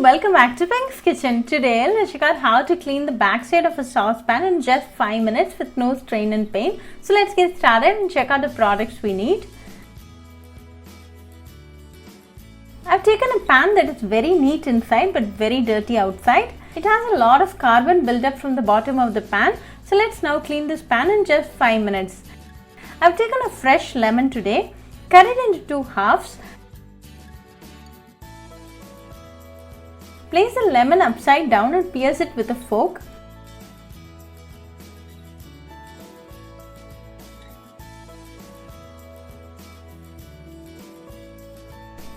welcome back to Pink's Kitchen. Today let's check out how to clean the backside of a saucepan in just 5 minutes with no strain and pain. So let's get started and check out the products we need. I've taken a pan that is very neat inside but very dirty outside. It has a lot of carbon buildup from the bottom of the pan. So let's now clean this pan in just 5 minutes. I've taken a fresh lemon today, cut it into 2 halves. Place the lemon upside down and pierce it with a fork.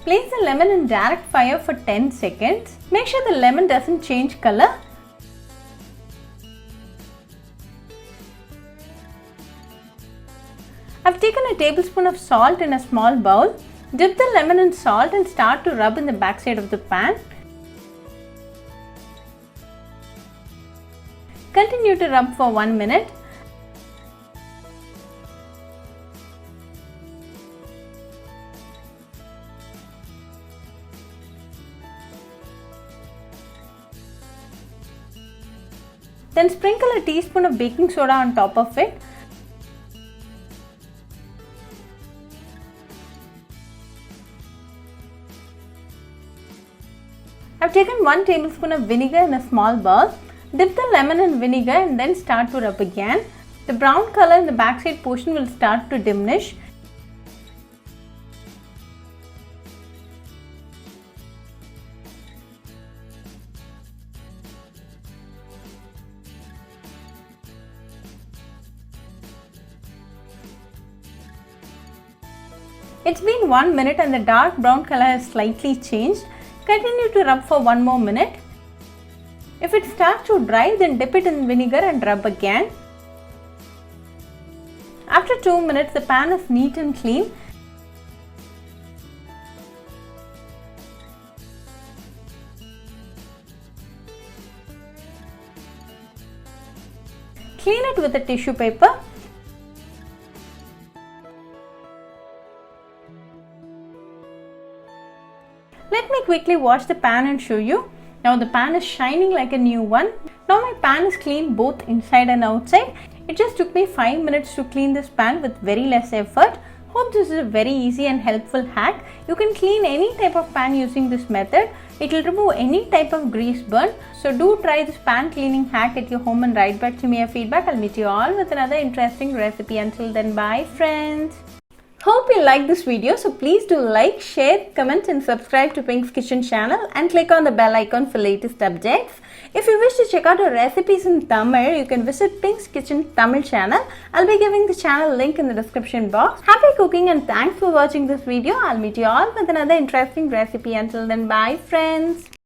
Place the lemon in direct fire for 10 seconds. Make sure the lemon doesn't change color. I've taken a tablespoon of salt in a small bowl. Dip the lemon in salt and start to rub in the backside of the pan. Continue to rub for 1 minute. Then sprinkle a teaspoon of baking soda on top of it. I've taken 1 tablespoon of vinegar in a small bowl. Dip the lemon in vinegar and then start to rub again. The brown color in the backside portion will start to diminish. It's been 1 minute and the dark brown color has slightly changed. Continue to rub for 1 more minute. If it starts to dry, then dip it in vinegar and rub again. After 2 minutes, the pan is neat and clean. Clean it with a tissue paper. Let me quickly wash the pan and show you. Now the pan is shining like a new one. Now my pan is clean both inside and outside. It just took me 5 minutes to clean this pan with very less effort. Hope this is a very easy and helpful hack. You can clean any type of pan using this method. It will remove any type of grease burn. So do try this pan cleaning hack at your home and write back to me your feedback. I'll meet you all with another interesting recipe. Until then, bye friends. Hope you like this video, so please do like, share, comment and subscribe to Pink's Kitchen channel and click on the bell icon for latest updates. If you wish to check out our recipes in Tamil, you can visit Pink's Kitchen Tamil channel. I'll be giving the channel link in the description box. Happy cooking and thanks for watching this video. I'll meet you all with another interesting recipe. Until then, bye friends.